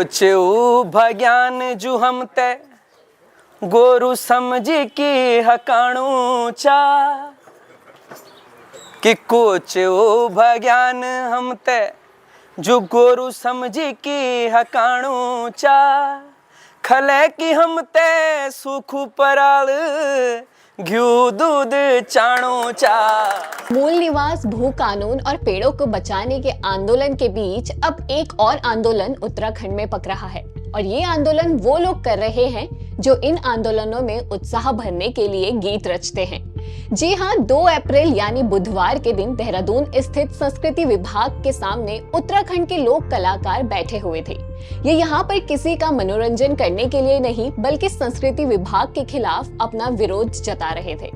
Coach भज्ञान जू हम ते गोरु समझ की हकाणू चा कि कोच भज्ञान हम ते जो गोरु समझ की हकाणू चा खले की हम ते सुख पराल घ्यू दूध चाणू चा। मूल निवास भू कानून और पेड़ों को बचाने के आंदोलन के बीच अब एक और आंदोलन उत्तराखंड में पक रहा है और ये आंदोलन वो लोग कर रहे हैं जो इन आंदोलनों में उत्साह भरने के लिए गीत रचते हैं। जी हाँ, 2 अप्रैल यानी बुधवार के दिन देहरादून स्थित संस्कृति विभाग के सामने उत्तराखंड के लोक कलाकार बैठे हुए थे। ये यहाँ पर किसी का मनोरंजन करने के लिए नहीं बल्कि संस्कृति विभाग के खिलाफ अपना विरोध जता रहे थे।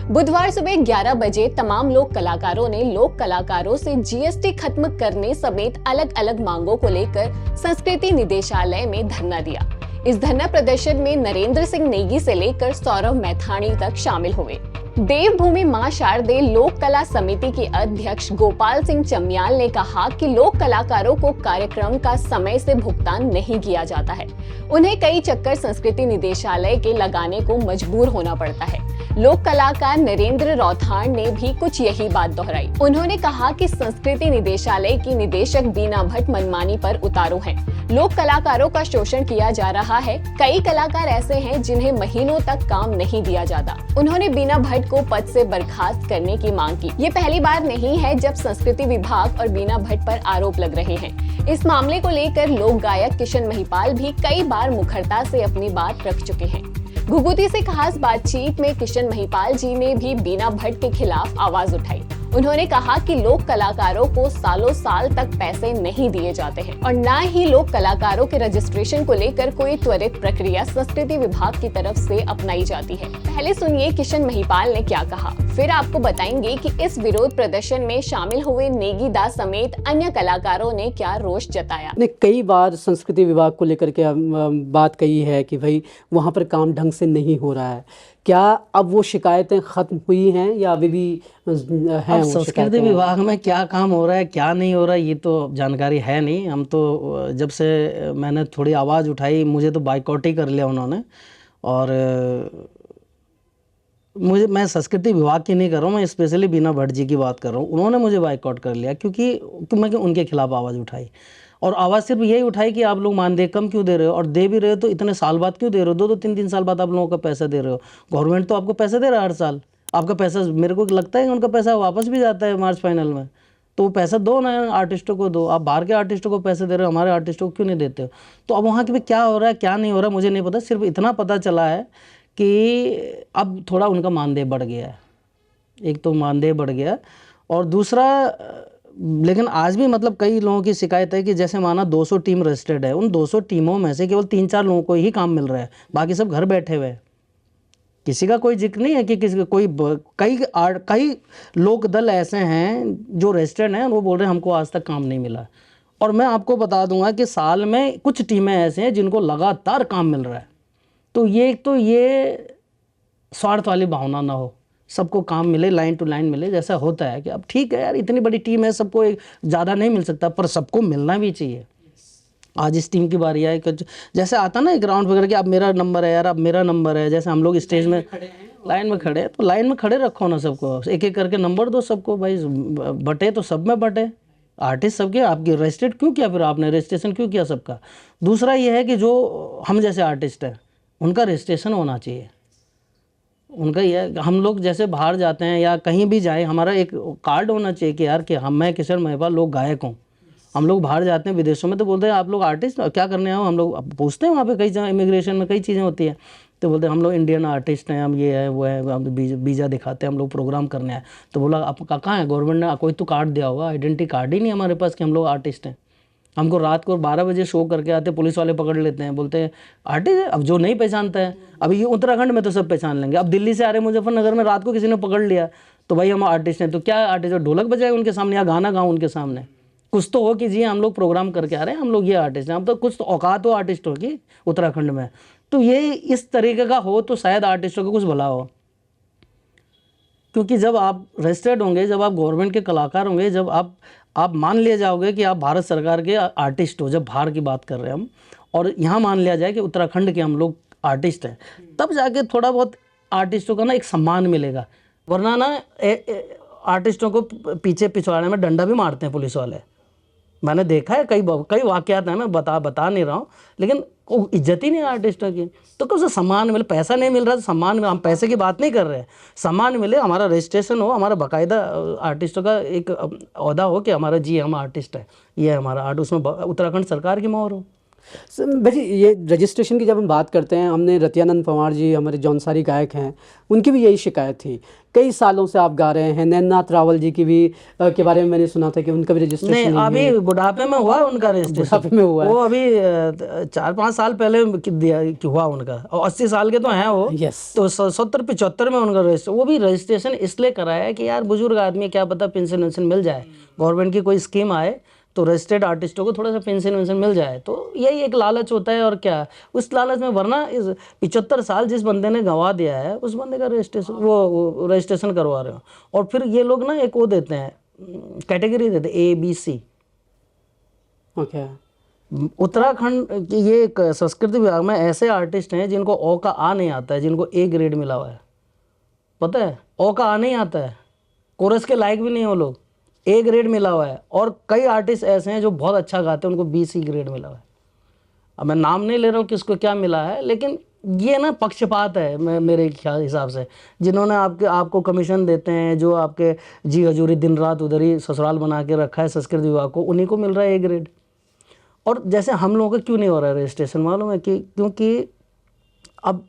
बुधवार सुबह 11 बजे तमाम लोक कलाकारों ने लोक कलाकारों से जीएसटी खत्म करने समेत अलग अलग मांगों को लेकर संस्कृति निदेशालय में धरना दिया। इस धरना प्रदर्शन में नरेंद्र सिंह नेगी से लेकर सौरभ मैथानी तक शामिल हुए। देवभूमि मां शारदे लोक कला समिति के अध्यक्ष गोपाल सिंह चमियाल ने कहा कि लोक कलाकारों को कार्यक्रम का समय से भुगतान नहीं किया जाता है। उन्हें कई चक्कर संस्कृति निदेशालय के लगाने को मजबूर होना पड़ता है। लोक कलाकार नरेंद्र रौथाण ने भी कुछ यही बात दोहराई। उन्होंने कहा कि संस्कृति निदेशालय की निदेशक बीना भट्ट मनमानी पर उतारू हैं। लोक कलाकारों का शोषण किया जा रहा है। कई कलाकार ऐसे हैं जिन्हें महीनों तक काम नहीं दिया जाता। उन्होंने बीना भट्ट को पद से बर्खास्त करने की मांग की। ये पहली बार नहीं है जब संस्कृति विभाग और बीना भट्ट पर आरोप लग रहे हैं। इस मामले को लेकर लोक गायक किशन महिपाल भी कई बार मुखरता से अपनी बात रख चुके हैं। घुघुती से खास बातचीत में किशन महिपाल जी ने भी बीना भट्ट के खिलाफ आवाज उठाई। उन्होंने कहा कि लोक कलाकारों को सालों साल तक पैसे नहीं दिए जाते हैं और न ही लोक कलाकारों के रजिस्ट्रेशन को लेकर कोई त्वरित प्रक्रिया संस्कृति विभाग की तरफ से अपनाई जाती है। पहले सुनिए किशन महिपाल ने क्या कहा, फिर आपको बताएंगे कि इस विरोध प्रदर्शन में शामिल हुए नेगी दास समेत अन्य कलाकारों ने क्या रोष जताया। कई बार संस्कृति विभाग को लेकर के बात कही है कि भाई वहाँ पर काम ढंग से नहीं हो रहा है। क्या अब वो शिकायतें खत्म हुई हैं या अभी भी हैं? अब संस्कृति विभाग में क्या काम हो रहा है क्या नहीं हो रहा है ये तो जानकारी है नहीं। हम तो जब से मैंने थोड़ी आवाज़ उठाई मुझे तो बाइकआउट ही कर लिया उन्होंने। और मैं संस्कृति विभाग की नहीं कर रहा हूँ, मैं स्पेशली बीना भट्ट जी की बात कर रहा हूँ। उन्होंने मुझे बाइकआउट कर लिया क्योंकि मैं उनके खिलाफ आवाज़ उठाई और आवाज़ सिर्फ यही उठाई कि आप लोग मानदेय कम क्यों दे रहे हो और दे भी रहे हो तो इतने साल बाद क्यों दे रहे हो, 2-2 3-3 साल बाद आप लोगों का पैसा दे रहे हो। गवर्नमेंट तो आपको पैसा दे रहा है हर साल, आपका पैसा मेरे को लगता है कि उनका पैसा वापस भी जाता है मार्च फाइनल में। तो पैसा दो ना, आर्टिस्टों को दो। आप बाहर के आर्टिस्टों को पैसे दे रहे हो, हमारे आर्टिस्टों को क्यों नहीं देते हो? तो अब वहाँ के भी क्या हो रहा है क्या नहीं हो रहा मुझे नहीं पता। सिर्फ इतना पता चला है कि अब थोड़ा उनका मानदेय बढ़ गया है। एक तो मानदेय बढ़ गया और दूसरा लेकिन आज भी मतलब कई लोगों की शिकायत है कि जैसे माना 200 टीम रजिस्टर्ड है, उन 200 टीमों में से केवल 3-4 लोगों को ही काम मिल रहा है, बाकी सब घर बैठे हुए हैं। किसी का कोई जिक्र नहीं है कि किसी कोई कई लोक दल ऐसे हैं जो रजिस्टर्ड हैं, वो बोल रहे हैं हमको आज तक काम नहीं मिला। और मैं आपको बता दूंगा कि साल में कुछ टीमें ऐसे हैं जिनको लगातार काम मिल रहा है। तो ये स्वार्थ वाली भावना ना हो, सबको काम मिले, लाइन टू लाइन मिले, जैसा होता है कि अब ठीक है यार इतनी बड़ी टीम है, सबको ज़्यादा नहीं मिल सकता पर सबको मिलना भी चाहिए। आज इस टीम की बारी है कि जैसे आता ना ग्राउंड वगैरह कि अब मेरा नंबर है यार, अब मेरा नंबर है। जैसे हम लोग स्टेज में लाइन में खड़े हैं तो लाइन में खड़े रखो ना सबको, एक एक करके नंबर दो सबको भाई, बटे तो सब में बटे। आर्टिस्ट सबके आपकी रजिस्ट्रेट क्यों किया, फिर आपने रजिस्ट्रेशन क्यों किया सबका? दूसरा ये है कि जो हम जैसे आर्टिस्ट हैं उनका रजिस्ट्रेशन होना चाहिए। उनका ये हम लोग जैसे बाहर जाते हैं या कहीं भी जाए हमारा एक कार्ड होना चाहिए कि यार कि मैं किशन महिपाल लोग गायक हूँ। हम लोग बाहर जाते हैं विदेशों में तो बोलते हैं आप लोग आर्टिस्ट क्या करने आओ। हम लोग पूछते हैं वहाँ पे कई जगह इमिग्रेशन में कई चीज़ें होती हैं तो बोलते हैं हम लोग इंडियन आर्टिस्ट हैं, हम ये है वो है, हम वीज़ा दिखाते हैं, हम लोग प्रोग्राम करने आए। तो बोला आप कहाँ है, गवर्नमेंट ने कोई तो कार्ड दिया होगा, आइडेंटिटी कार्ड ही नहीं हमारे पास कि हम लोग आर्टिस्ट हैं। हमको रात को 12 बजे शो करके आते, पुलिस वाले पकड़ लेते हैं, बोलते हैं आर्टिस्ट है। अब जो नहीं पहचानता है, अभी ये उत्तराखंड में तो सब पहचान लेंगे। अब दिल्ली से आ रहे मुजफ्फरनगर में रात को किसी ने पकड़ लिया तो भाई हम आर्टिस्ट हैं। तो क्या आर्टिस्ट ढोलक बजाए उनके सामने या गाना गाऊँ उनके सामने? कुछ तो हो कि जी हम लोग प्रोग्राम करके आ रहे हैं, हम लोग ये आर्टिस्ट हैं। हम तो कुछ तो औकात हो आर्टिस्ट हो कि उत्तराखंड में। तो ये इस तरीके का हो तो शायद आर्टिस्टों को कुछ भला हो। क्योंकि जब आप रजिस्टर्ड होंगे, जब आप गवर्नमेंट के कलाकार होंगे, जब आप आप मान लिया जाओगे कि आप भारत सरकार के आर्टिस्ट हो, जब बाहर की बात कर रहे हैं हम, और यहाँ मान लिया जाए कि उत्तराखंड के हम लोग आर्टिस्ट हैं, तब जाके थोड़ा बहुत आर्टिस्टों का ना एक सम्मान मिलेगा। वरना ना आर्टिस्टों को पीछे पिछवाड़े में डंडा भी मारते हैं पुलिस वाले। मैंने देखा है, कई वाकयात हैं, मैं बता नहीं रहा हूँ, लेकिन वो इज्जत ही नहीं है आर्टिस्टों की। तो कब से सम्मान मिले? पैसा नहीं मिल रहा तो सम्मान मिले, हम पैसे की बात नहीं कर रहे हैं, सम्मान मिले, हमारा रजिस्ट्रेशन हो, हमारा बाकायदा आर्टिस्टों का एक ओहदा हो कि हमारा जी हम आर्टिस्ट है, ये हमारा आर्ट, उसमें उत्तराखंड सरकार की मोहर हो। भाई ये रजिस्ट्रेशन की जब हम बात करते हैं, हमने रत्यानंद पंवार जी हमारे जौनसारी गायक हैं, उनकी भी यही शिकायत थी। कई सालों से आप गा रहे हैं। नैननाथ रावल जी की भी के बारे में मैंने सुना था कि उनका भी रजिस्ट्रेशन नहीं, अभी बुढ़ापे में हुआ उनका रजिस्ट्रेशन, बुढ़ापे में हुआ है। वो अभी 4-5 साल पहले हुआ उनका, और 80 साल के तो हैं वो। यस। तो 70-75 में उनका रजिस्ट्रेशन, वो भी रजिस्ट्रेशन इसलिए कराया है कि यार बुजुर्ग आदमी, क्या पता पेंशन वेंशन मिल जाए, गवर्नमेंट की कोई स्कीम आए तो रजिस्टर्ड आर्टिस्टों को थोड़ा सा पेंशन वेंशन मिल जाए, तो यही एक लालच होता है। और क्या उस लालच में, वरना इस 75 साल जिस बंदे ने गंवा दिया है, उस बंदे का रजिस्ट्रेशन, वो रजिस्ट्रेशन करवा रहे हो। और फिर ये लोग ना एक वो देते हैं, कैटेगरी देते हैं ABC। ओके। उत्तराखंड की ये एक संस्कृति विभाग में ऐसे आर्टिस्ट हैं जिनको ओ का आ नहीं आता है, जिनको A ग्रेड मिला हुआ है। पता है, ओ का आ नहीं आता है, कोरस के लायक भी नहीं हो लोग, A ग्रेड मिला हुआ है। और कई आर्टिस्ट ऐसे हैं जो बहुत अच्छा गाते हैं, उनको BC ग्रेड मिला हुआ है। अब मैं नाम नहीं ले रहा हूँ किसको क्या मिला है, लेकिन ये ना पक्षपात है मेरे हिसाब से। जिन्होंने आपको कमीशन देते हैं, जो आपके जी हजूरी दिन रात उधर ही ससुराल बना के रखा है संस्कृति विभाग को, उन्हीं को मिल रहा है A ग्रेड। और जैसे हम लोगों का क्यों नहीं हो रहा है रजिस्ट्रेशन, मालूम है कि क्योंकि अब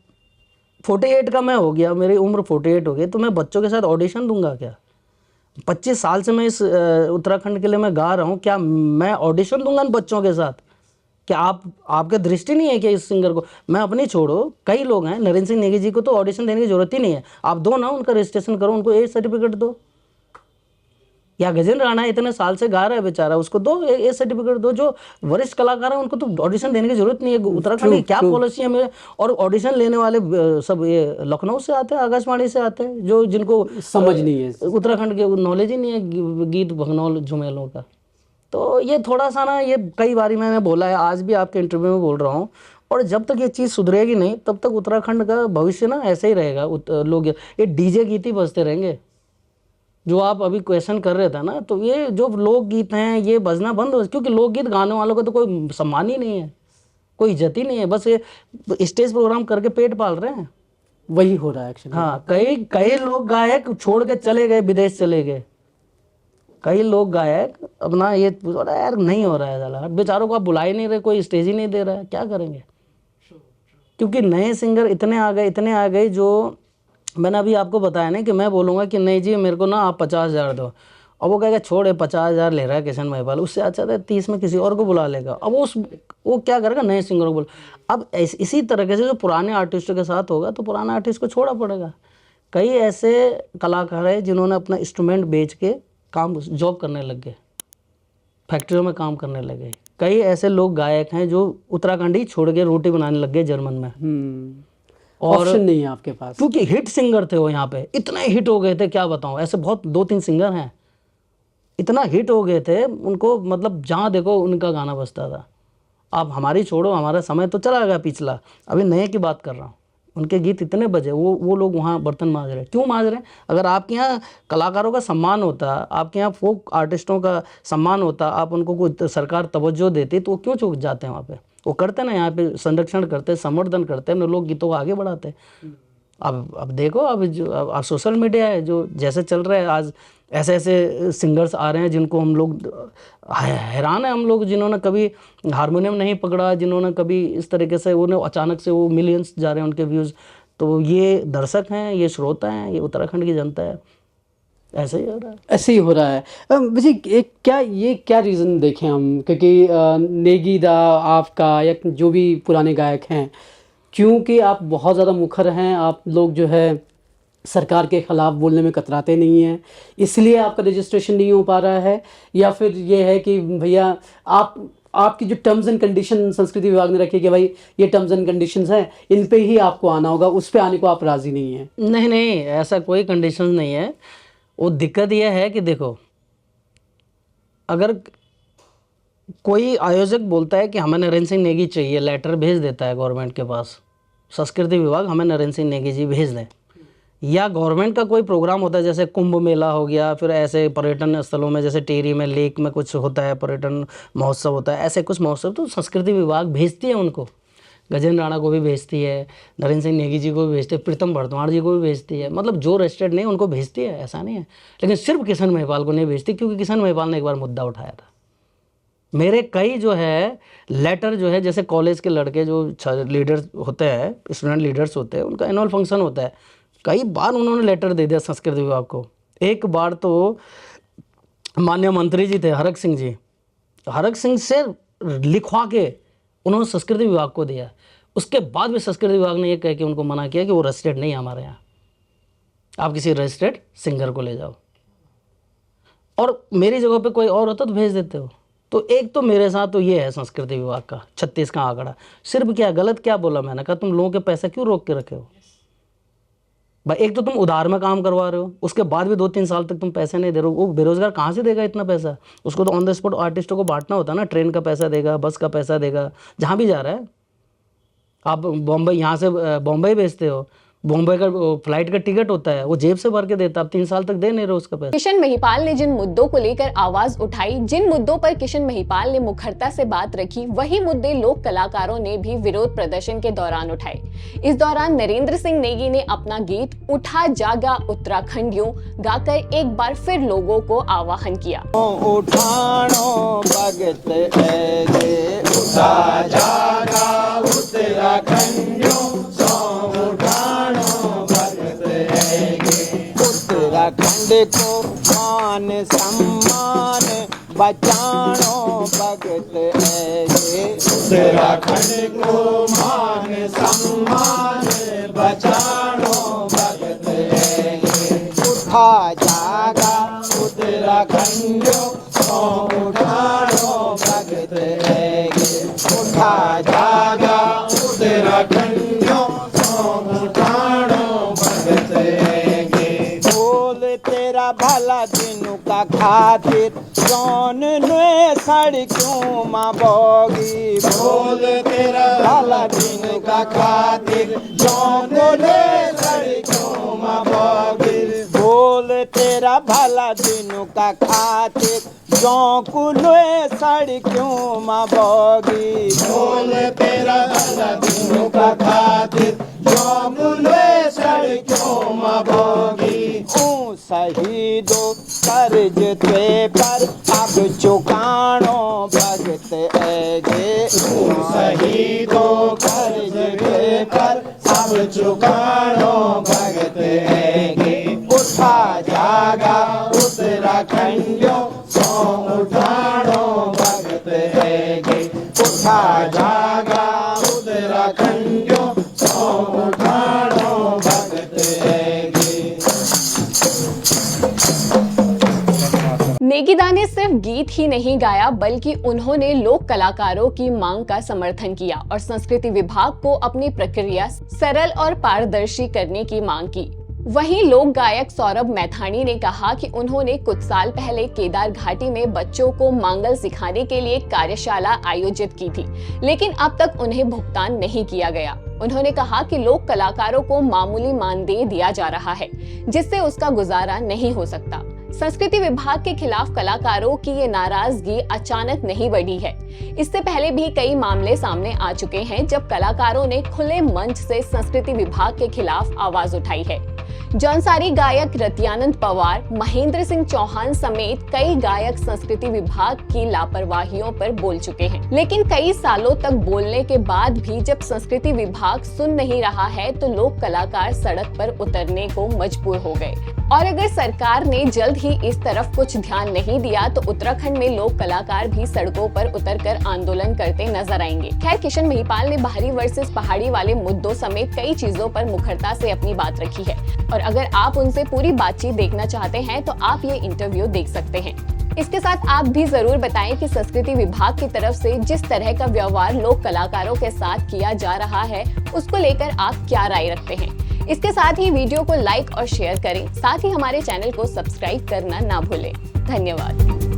48 का मैं हो गया, मेरी उम्र 48 हो गई, तो मैं बच्चों के साथ ऑडिशन दूंगा क्या? 25 साल से मैं इस उत्तराखंड के लिए मैं गा रहा हूँ, क्या मैं ऑडिशन दूंगा इन बच्चों के साथ? क्या आपके दृष्टि नहीं है कि इस सिंगर को, मैं अपनी छोड़ो, कई लोग हैं, नरेंद्र सिंह नेगी जी को तो ऑडिशन देने की जरूरत ही नहीं है, आप दो ना, उनका रजिस्ट्रेशन करो, उनको A सर्टिफिकेट दो। या गजेंद्र राणा इतने साल से गा रहा है बेचारा, उसको दो A सर्टिफिकेट दो। जो वरिष्ठ कलाकार हैं उनको तो ऑडिशन देने की जरूरत नहीं है। उत्तराखंड की क्या पॉलिसी है मेरे? और ऑडिशन लेने वाले सब ये लखनऊ से आते हैं, आकाशवाणी से आते हैं, जो जिनको समझ नहीं है, उत्तराखंड के नॉलेज ही नहीं है गीत भगनौल झुमेलों का। तो ये थोड़ा सा ना, ये कई बारी मैंने बोला है, आज भी आपके इंटरव्यू में बोल रहा हूँ, और जब तक ये चीज़ सुधरेगी नहीं तब तक उत्तराखंड का भविष्य ना ऐसे ही रहेगा। लोग ये DJ गीत ही बजते रहेंगे। जो आप अभी क्वेश्चन कर रहे थे ना, तो ये जो लोकगीत हैं ये बजना बंद हो, क्योंकि लोकगीत गाने वालों का तो कोई सम्मान ही नहीं है, कोई इज्जत ही नहीं है, बस ये स्टेज प्रोग्राम करके पेट पाल रहे हैं। वही हो रहा है एक्चुअली। हाँ, कई लोग गायक छोड़ के चले गए, विदेश चले गए, कई लोग गायक अपना ये यार नहीं हो रहा है, साला बेचारों को आप बुला ही नहीं रहे, कोई स्टेज ही नहीं दे रहा है, क्या करेंगे? क्योंकि नए सिंगर इतने आ गए जो मैंने अभी आपको बताया ना कि मैं बोलूँगा कि नहीं जी मेरे को ना आप 50,000 दो, और वो कहेगा छोड़ 50,000 ले रहा है किशन महिपाल, उससे अच्छा था 30 में किसी और को बुला लेगा। अब वो क्या करेगा, नए सिंगर को बोल। अब इसी तरीके से जो पुराने आर्टिस्टों के साथ होगा तो पुराने आर्टिस्ट को छोड़ा पड़ेगा। कई ऐसे कलाकार हैं जिन्होंने अपना इंस्ट्रूमेंट बेच के जॉब करने लग गए, फैक्ट्रियों में काम करने लगे। कई ऐसे लोग गायक हैं जो उत्तराखंडी छोड़ के रोटी बनाने लग गए जर्मन में। और ऑप्शन नहीं है आपके पास, क्योंकि हिट सिंगर थे वो, यहाँ पे इतने हिट हो गए थे, क्या बताऊँ, ऐसे बहुत 2-3 सिंगर हैं, इतना हिट हो गए थे उनको, मतलब जहाँ देखो उनका गाना बजता था। आप हमारी छोड़ो, हमारा समय तो चला गया पिछला, अभी नए की बात कर रहा हूँ। उनके गीत इतने बजे, वो लोग वहाँ बर्तन मांज रहे हैं। क्यों मांज रहे हैं? अगर आपके यहाँ कलाकारों का सम्मान होता, आपके यहाँ फोक आर्टिस्टों का सम्मान होता, आप उनको कोई सरकार तवज्जो देती, तो वो क्यों चुप जाते हैं वहाँ पे? वो करते ना, यहाँ पे संरक्षण करते, संवर्धन करते हैं, लोग गीतों को आगे बढ़ाते। अब देखो, अब सोशल मीडिया है जो जैसे चल रहा है, आज ऐसे सिंगर्स आ रहे हैं जिनको हम लोग हैरान है, हम लोग जिन्होंने कभी हारमोनियम नहीं पकड़ा, जिन्होंने कभी इस तरीके से, उन्हें अचानक से वो मिलियंस जा रहे हैं उनके व्यूज़। तो ये दर्शक हैं, ये श्रोता हैं, ये उत्तराखंड की जनता है, ऐसे ही हो रहा है। ऐसे ही हो रहा है। जी क्या रीज़न देखें हम, क्योंकि नेगी दा आपका या जो भी पुराने गायक हैं, क्योंकि आप बहुत ज़्यादा मुखर हैं, आप लोग जो है सरकार के ख़िलाफ़ बोलने में कतराते नहीं हैं, इसलिए आपका रजिस्ट्रेशन नहीं हो पा रहा है? या फिर ये है कि भैया आपकी जो टर्म्स एंड कंडीशन संस्कृति विभाग ने रखी कि भाई ये टर्म्स एंड कंडीशंस हैं, इन पे ही आपको आना होगा, उस पे आने को आप राज़ी नहीं हैं? नहीं, ऐसा कोई कंडीशन नहीं है। वो दिक्कत यह है कि देखो, अगर कोई आयोजक बोलता है कि हमें नरेंद्र सिंह नेगी चाहिए, लेटर भेज देता है गवर्नमेंट के पास, संस्कृति विभाग हमें नरेंद्र सिंह नेगी जी भेज दें, या गवर्नमेंट का कोई प्रोग्राम होता है जैसे कुंभ मेला हो गया, फिर ऐसे पर्यटन स्थलों में जैसे टेरी में लेक में कुछ होता है, पर्यटन महोत्सव होता है, ऐसे कुछ महोत्सव, तो संस्कृति विभाग भेजती है उनको, गजेंद्र राणा को भी भेजती है, नरेंद्र सिंह नेगी जी को भी भेजती है, प्रीतम भरतवाड़ जी को भी भेजती है, मतलब जो रजिस्टर्ड नहीं उनको भेजती है, ऐसा नहीं है। लेकिन सिर्फ किशन महिपाल को नहीं भेजती, क्योंकि किशन महिपाल ने एक बार मुद्दा उठाया था। मेरे कई जो है लेटर जो है, जैसे कॉलेज के लड़के जो लीडर्स होते हैं, स्टूडेंट लीडर्स होते हैं, उनका एनुअल फंक्शन होता है, कई बार उन्होंने लेटर दे दिया संस्कृति विभाग को। एक बार तो माननीय मंत्री जी थे हरक सिंह जी, हरक सिंह से लिखवा के उन्होंने संस्कृति विभाग को दिया। उसके बाद भी संस्कृति विभाग ने ये कह के उनको मना किया कि वो रजिस्टर्ड नहीं है हमारे यहाँ, आप किसी रजिस्टर्ड सिंगर को ले जाओ। और मेरी जगह पे कोई और होता तो भेज देते हो। तो एक तो मेरे साथ तो ये है संस्कृति विभाग का 36 का आंकड़ा। सिर्फ क्या गलत क्या बोला मैंने, कहा तुम लोगों के पैसे क्यों रोक के रखे हो भाई? एक तो तुम उधार में काम करवा रहे हो, उसके बाद भी 2-3 साल तक तुम पैसे नहीं दे रहे हो। वो बेरोजगार कहाँ से देगा इतना पैसा? उसको तो ऑन द स्पॉट आर्टिस्टों को बांटना होता है ना, ट्रेन का पैसा देगा, बस का पैसा देगा, जहाँ भी जा रहा है। आप बॉम्बे, यहाँ से बॉम्बे भेजते हो, बॉम्बे का फ्लाइट का टिकट होता है, वो जेब से भर के देता, आप 3 साल तक दे नहीं रहे उसका पैसा। किशन महिपाल ने जिन मुद्दों को लेकर आवाज उठाई, जिन मुद्दों पर किशन महिपाल ने मुखरता से बात रखी, वही मुद्दे लोक कलाकारों ने भी विरोध प्रदर्शन के दौरान उठाए। इस दौरान नरेंद्र सिंह नेगी ने अपना गीत उठा जागा उत्तराखंडियों गाकर एक बार फिर लोगों को आह्वान किया। उठानो भगत ऐगे, उठा जागा उत्तराखंडियों, उत्तराखंड को मान सम्मान बचानो भगत ऐगे, उत्तराखंड को मान सम्मान बचानो भगत ऐगे। उठा जागा उत्तराखंडियों, उठानो भगत ऐगे, उठा जागा उत्तराखंडियों, उठानो भगत ऐगे। बोल तेरा भला दिनों का खातिर, कौन ने सड़कों में बोगी। बोल तेरा भला दिनों का खातिर, कौन ने सड़कों में बोगी। बोल तेरा भला दिनों का खातिर, कुले सड़कों में बोगी। बोल तेरा भला दिनों का खातिर, कुले सड़कों में बोगी। शहीदों कर्ज ते पर अब चुकानो भगत ऐगे, शहीदों कर्ज ते पर अब चुकानो भगत ऐगे। उठा जागा उत्तराखंडियों, उठानो भगत ऐगे, उठा जागा उत्तराखंडियों, उठानो भगत ऐगे। नेगीदा ने सिर्फ गीत ही नहीं गाया, बल्कि उन्होंने लोक कलाकारों की मांग का समर्थन किया और संस्कृति विभाग को अपनी प्रक्रिया सरल और पारदर्शी करने की मांग की। वहीं लोक गायक सौरभ मैथानी ने कहा कि उन्होंने कुछ साल पहले केदार घाटी में बच्चों को मांगल सिखाने के लिए कार्यशाला आयोजित की थी, लेकिन अब तक उन्हें भुगतान नहीं किया गया। उन्होंने कहा कि लोक कलाकारों को मामूली मानदेय दिया जा रहा है, जिससे उसका गुजारा नहीं हो सकता। संस्कृति विभाग के खिलाफ कलाकारों की ये नाराजगी अचानक नहीं बढ़ी है। इससे पहले भी कई मामले सामने आ चुके हैं जब कलाकारों ने खुले मंच से संस्कृति विभाग के खिलाफ आवाज उठाई है। जौनसारी गायक रत्यानंद पवार, महेंद्र सिंह चौहान समेत कई गायक संस्कृति विभाग की लापरवाहियों पर बोल चुके हैं, लेकिन कई सालों तक बोलने के बाद भी जब संस्कृति विभाग सुन नहीं रहा है तो लोक कलाकार सड़क पर उतरने को मजबूर हो गए। और अगर सरकार ने जल्द ही इस तरफ कुछ ध्यान नहीं दिया तो उत्तराखंड में लोक कलाकार भी सड़कों पर उतरकर आंदोलन करते नजर आएंगे। खैर, किशन महिपाल ने बाहरी वर्सेस पहाड़ी वाले मुद्दों समेत कई चीजों पर मुखरता से अपनी बात रखी है, और अगर आप उनसे पूरी बातचीत देखना चाहते हैं तो आप ये इंटरव्यू देख सकते हैं। इसके साथ आप भी जरूर बताएं कि संस्कृति विभाग की तरफ से जिस तरह का व्यवहार लोक कलाकारों के साथ किया जा रहा है उसको लेकर आप क्या राय रखते हैं। इसके साथ ही वीडियो को लाइक और शेयर करें, साथ ही हमारे चैनल को सब्सक्राइब करना ना भूलें। धन्यवाद।